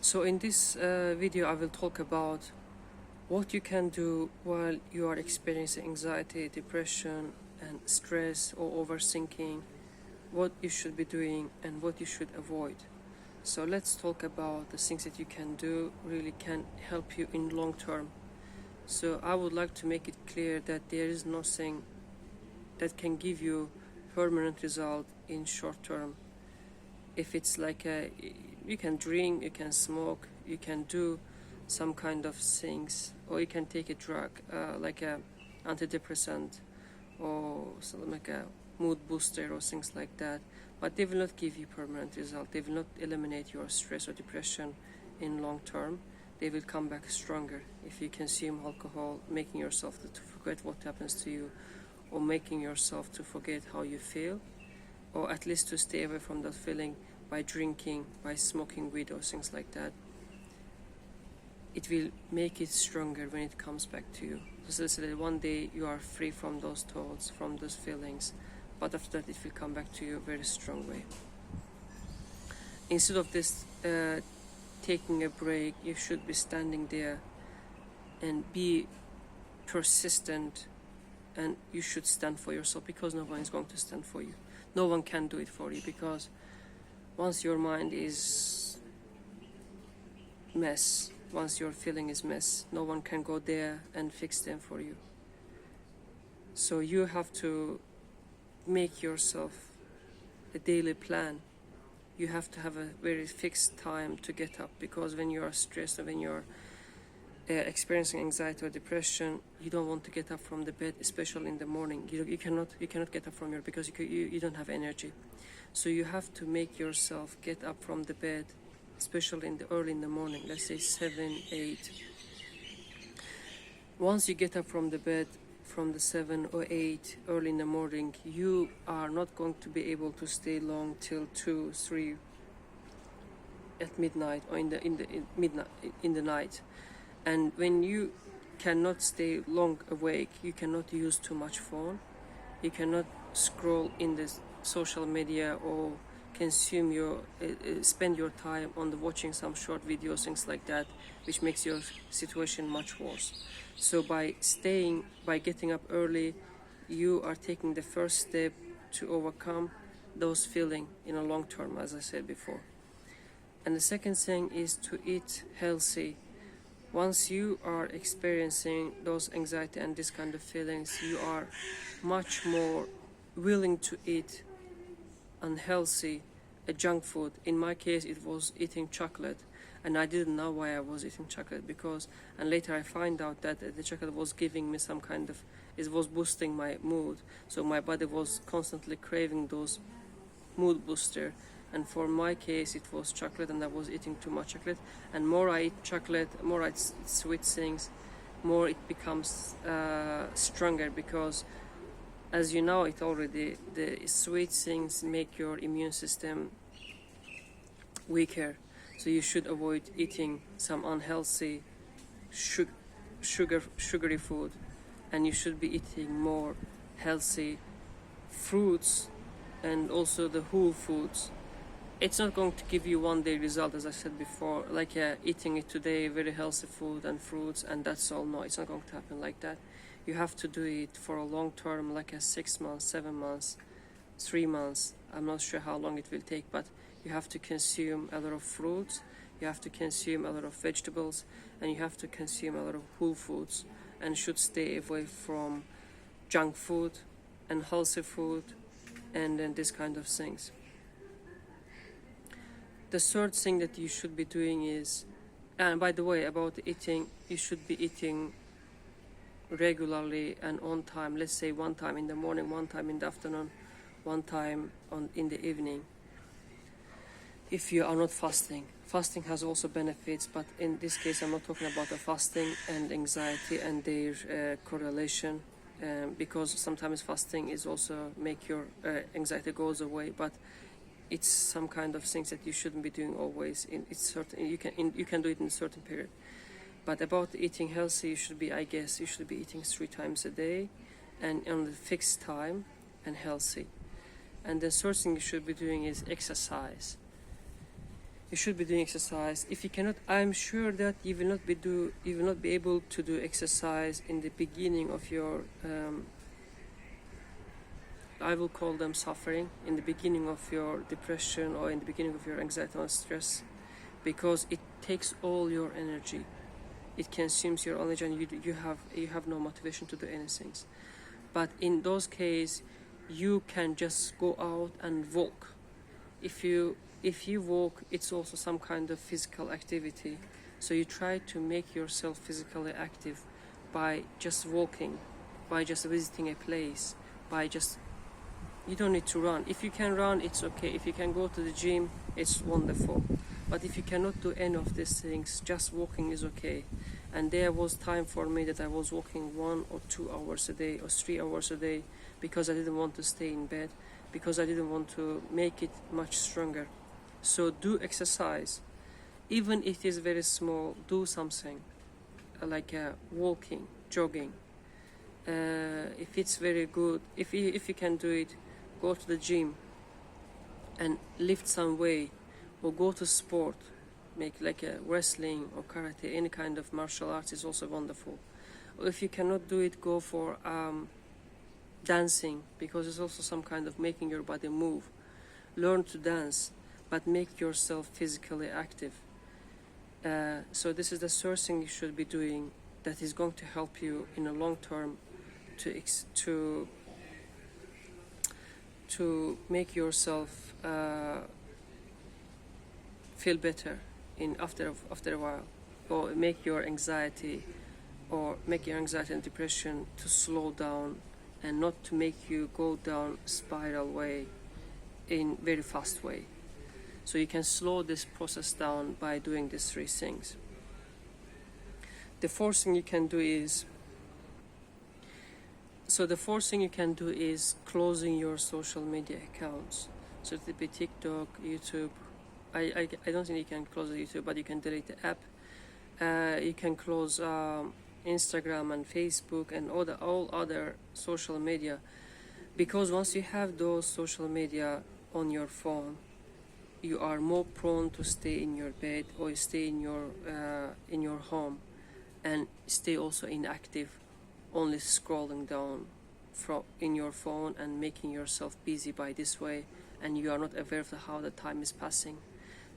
So in this video I will talk about what you can do while you are experiencing anxiety, depression and stress or overthinking, what you should be doing and what you should avoid. So let's talk about the things that you can do really can help you in long term. So I would like to make it clear that there is nothing that can give you permanent result in short term. If it's like you can drink, you can smoke, you can do some kind of things, or you can take a drug like a antidepressant or something like a mood booster or things like that, but they will not give you permanent result. They will not eliminate your stress or depression in long term. They will come back stronger if you consume alcohol, making yourself to forget what happens to you, or making yourself to forget how you feel, or at least to stay away from that feeling by drinking, by smoking weed or things like that. It will make it stronger when it comes back to you. So that one day you are free from those thoughts, from those feelings, but after that it will come back to you a very strong way. Instead of this taking a break, you should be standing there and be persistent, and you should stand for yourself, because no one is going to stand for you. No one can do it for you, because once your mind is mess, once your feeling is mess, no one can go there and fix them for you. So you have to make yourself a daily plan. You have to have a very fixed time to get up, because when you are stressed or when you're experiencing anxiety or depression, you don't want to get up from the bed, especially in the morning. You cannot get up from your, because you don't have energy. So you have to make yourself get up from the bed, especially early in the morning, let's say 7, 8. Once you get up from the bed from the 7 or 8 early in the morning, you are not going to be able to stay long till 2, 3 at midnight or in the night. And when you cannot stay long awake, you cannot use too much phone, you cannot scroll in the social media or consume spend your time on watching some short videos, things like that, which makes your situation much worse. So by getting up early, you are taking the first step to overcome those feelings in a long term, as I said before. And the second thing is to eat healthy. Once you are experiencing those anxiety and this kind of feelings, you are much more willing to eat unhealthy junk food. In my case, it was eating chocolate, and I didn't know why I was eating chocolate, and later I find out that the chocolate was giving me some kind of, it was boosting my mood, so my body was constantly craving those mood booster. And for my case, it was chocolate, and I was eating too much chocolate. And more I eat chocolate, more I eat sweet things, more it becomes stronger, because as you know it already, the sweet things make your immune system weaker. So you should avoid eating some unhealthy sugary food, and you should be eating more healthy fruits and also the whole foods. It's not going to give you one day result, as I said before, like eating it today, very healthy food and fruits, and that's all. No, it's not going to happen like that. You have to do it for a long term, like 6 months, 7 months, 3 months. I'm not sure how long it will take, but you have to consume a lot of fruits, you have to consume a lot of vegetables, and you have to consume a lot of whole foods, and should stay away from junk food and healthy food and then this kind of things. The third thing that you should be doing is, and by the way, about eating, you should be eating regularly and on time. Let's say one time in the morning, one time in the afternoon, one time in the evening. If you are not fasting. Fasting has also benefits, but in this case I'm not talking about the fasting and anxiety and their correlation, because sometimes fasting is also make your anxiety goes away, but it's some kind of things that you shouldn't be doing always. You can do it in a certain period. But about eating healthy, you should be eating 3 times a day, and on the fixed time and healthy. And the third thing you should be doing is exercise. You should be doing exercise. If you cannot, I'm sure that you will not be able to do exercise in the beginning of your I will call them suffering, in the beginning of your depression or in the beginning of your anxiety or stress, because it takes all your energy. It consumes your energy, and you have no motivation to do anything. But in those cases, you can just go out and walk. If you walk, it's also some kind of physical activity. So you try to make yourself physically active by just walking, by just visiting a place, by just, you don't need to run. If you can run, it's okay. If you can go to the gym, it's wonderful. But if you cannot do any of these things, just walking is okay. And there was time for me that I was walking 1 or 2 hours a day or 3 hours a day, because I didn't want to stay in bed, because I didn't want to make it much stronger. So do exercise. Even if it is very small, do something like walking, jogging. If it's very good, if you can do it, go to the gym and lift some weight, or go to sport, make like a wrestling or karate, any kind of martial arts is also wonderful. Or if you cannot do it, go for dancing, because it's also some kind of making your body move. Learn to dance, but make yourself physically active. So this is the first thing you should be doing, that is going to help you in the long term to make yourself feel better after a while, or make your anxiety and depression to slow down, and not to make you go down spiral way in very fast way. So you can slow this process down by doing these 3 things. The fourth thing you can do is closing your social media accounts. So it could be TikTok, YouTube. I don't think you can close the YouTube, but you can delete the app. You can close Instagram and Facebook and all other social media, because once you have those social media on your phone, you are more prone to stay in your bed, or stay in your home, and stay also inactive, only scrolling down in your phone and making yourself busy by this way, and you are not aware of how the time is passing.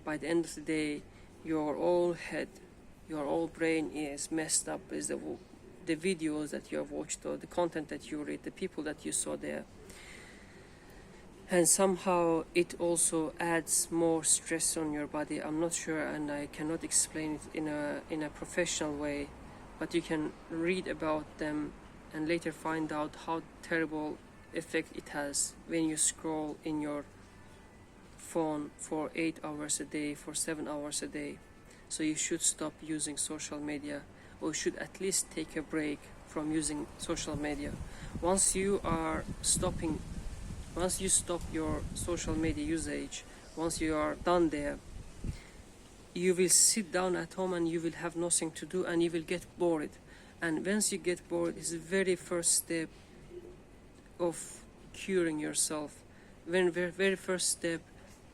By the end of the day, your whole head, your whole brain is messed up with the videos that you have watched, or the content that you read, the people that you saw there. And somehow it also adds more stress on your body. I'm not sure, and I cannot explain it in a professional way, but you can read about them and later find out how terrible effect it has when you scroll in your phone for 8 hours a day, for 7 hours a day. So you should stop using social media, or should at least take a break from using social media. Once you stop your social media usage, once you are done there, you will sit down at home and you will have nothing to do, and you will get bored. And once you get bored, it's the very first step of curing yourself, very first step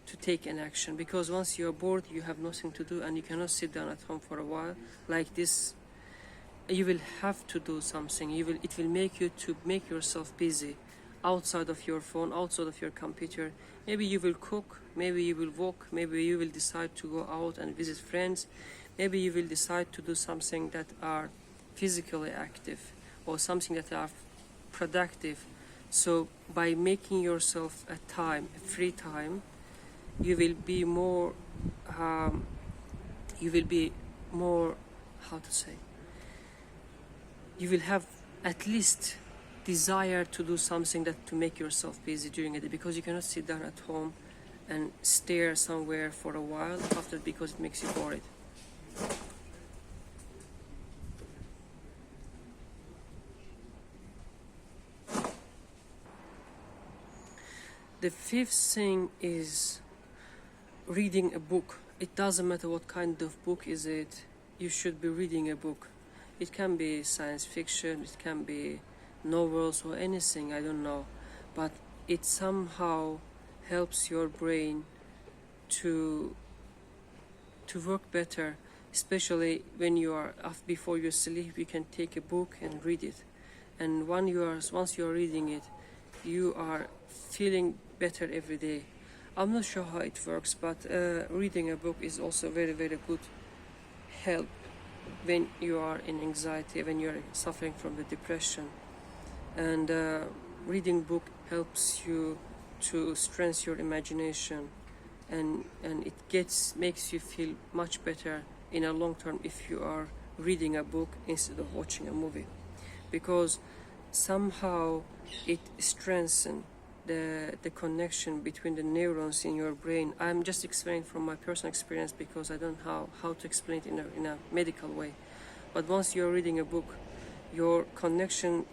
to take an action. Because once you're bored, you have nothing to do, and you cannot sit down at home for a while like this. You will have to do something. It will make you to make yourself busy outside of your phone, outside of your computer. Maybe you will cook, maybe you will walk, maybe you will decide to go out and visit friends, maybe you will decide to do something that are physically active, or something that are productive. So by making yourself a free time, you will be more how to say, you will have at least desire to do something that to make yourself busy during the day, because you cannot sit down at home and stare somewhere for a while after, because it makes you bored. The fifth thing is reading a book. It doesn't matter what kind of book is it, you should be reading a book. It can be science fiction, it can be novels or anything, I don't know, but it somehow helps your brain to to work better, especially when you are before you sleep. You can take a book and read it, and once you are reading it, you are feeling better every day. I'm not sure how it works, but reading a book is also very, very good help when you are in anxiety, when you are suffering from the depression. And reading book helps you to strengthen your imagination, and it makes you feel much better in a long term if you are reading a book instead of watching a movie, because somehow it strengthens the connection between the neurons in your brain. I'm just explaining from my personal experience because I don't know how to explain it in a medical way. But once you're reading a book, your connection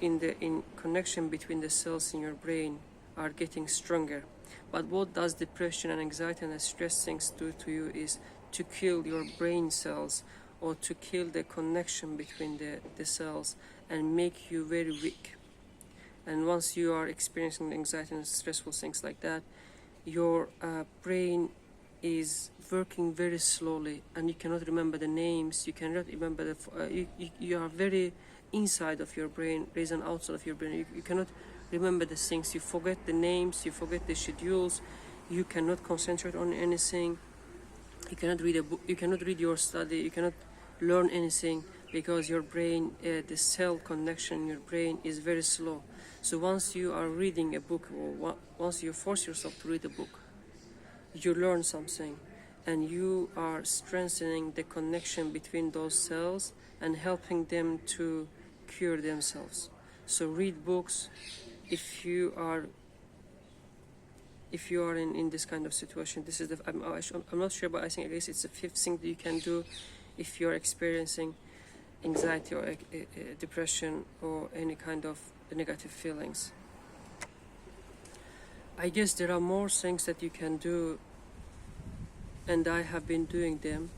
connection between the cells in your brain are getting stronger. But what does depression and anxiety and stress things do to you is to kill your brain cells, or to kill the connection between the cells, and make you very weak. And once you are experiencing anxiety and stressful things like that, your brain is working very slowly, and you cannot remember the names, you cannot remember you are very inside of your brain, there is an outside of your brain. You cannot remember the things, you forget the names, you forget the schedules, you cannot concentrate on anything, you cannot read a book, you cannot read your study, you cannot learn anything, because your brain, the cell connection in your brain is very slow. So once you are reading a book, or once you force yourself to read a book, you learn something, and you are strengthening the connection between those cells and helping them to cure themselves. So read books if you are in this kind of situation. This is I'm not sure, but I think it's the fifth thing that you can do if you're experiencing anxiety or depression or any kind of negative feelings. I guess there are more things that you can do, and I have been doing them.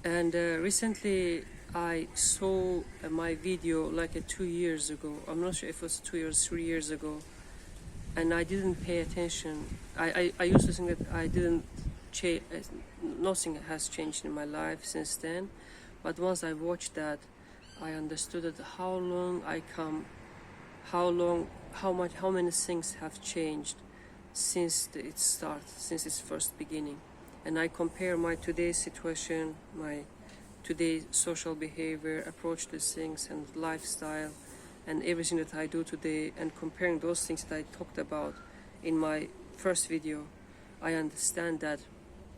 And recently I saw my video like 2 years ago. I'm not sure if it was 2 years, 3 years ago, and I didn't pay attention. I used to think that I didn't change, nothing has changed in my life since then. But once I watched that, I understood that how long I come, how many things have changed since since its first beginning. And I compare my today's situation, my today's social behavior, approach to things, and lifestyle, and everything that I do today, and comparing those things that I talked about in my first video, I understand that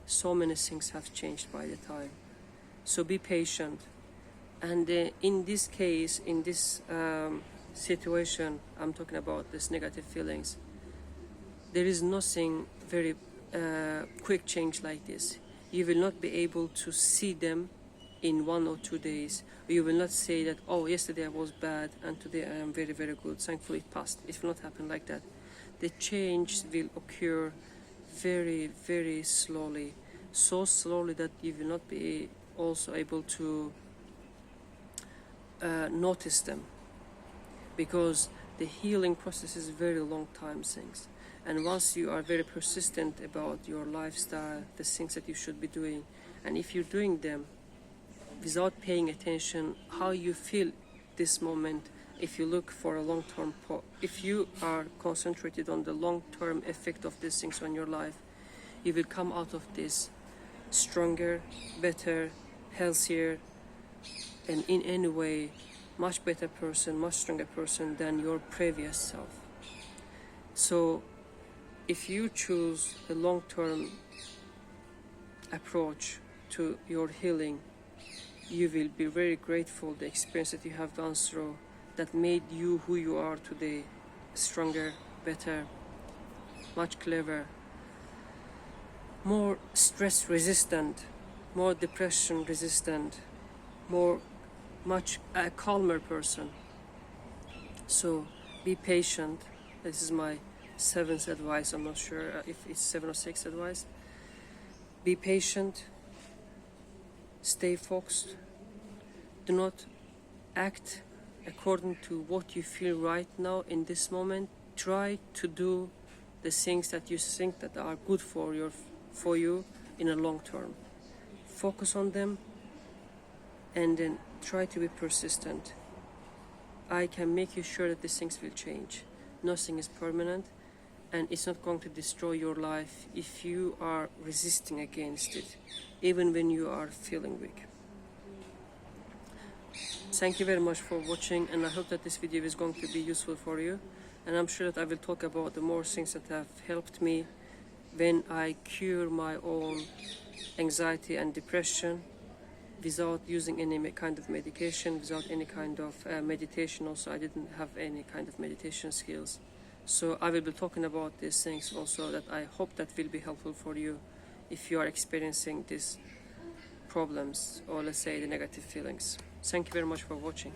so many things have changed by the time. So be patient. And in this case, in this situation, I'm talking about this negative feelings, there is nothing very quick change like this. You will not be able to see them in 1 or 2 days. You will not say that, oh, yesterday I was bad and today I am very, very good. Thankfully it passed. It will not happen like that. The change will occur very, very slowly. So slowly that you will not be also able to notice them, because the healing process is very long time things. And once you are very persistent about your lifestyle, the things that you should be doing, and if you're doing them without paying attention how you feel this moment, if you look for a long-term, if you are concentrated on the long-term effect of these things on your life, you will come out of this stronger, better, healthier, and in any way much better person, much stronger person than your previous self. So if you choose the long-term approach to your healing, you will be very grateful the experience that you have gone through that made you who you are today, stronger, better, much clever, more stress resistant, more depression resistant, much calmer person. So be patient. This is my 7th advice. I'm not sure if it's 7 or 6 advice. Be patient, stay focused, do not act according to what you feel right now in this moment. Try to do the things that you think that are good for you in a long term. focus on them, and then try to be persistent. I can make you sure that these things will change. Nothing is permanent, and it's not going to destroy your life if you are resisting against it, even when you are feeling weak. Thank you very much for watching, and I hope that this video is going to be useful for you. And I'm sure that I will talk about the more things that have helped me when I cure my own anxiety and depression without using any kind of medication, without any kind of meditation. Also, I didn't have any kind of meditation skills. So I will be talking about these things also, that I hope that will be helpful for you if you are experiencing these problems, or let's say the negative feelings. Thank you very much for watching.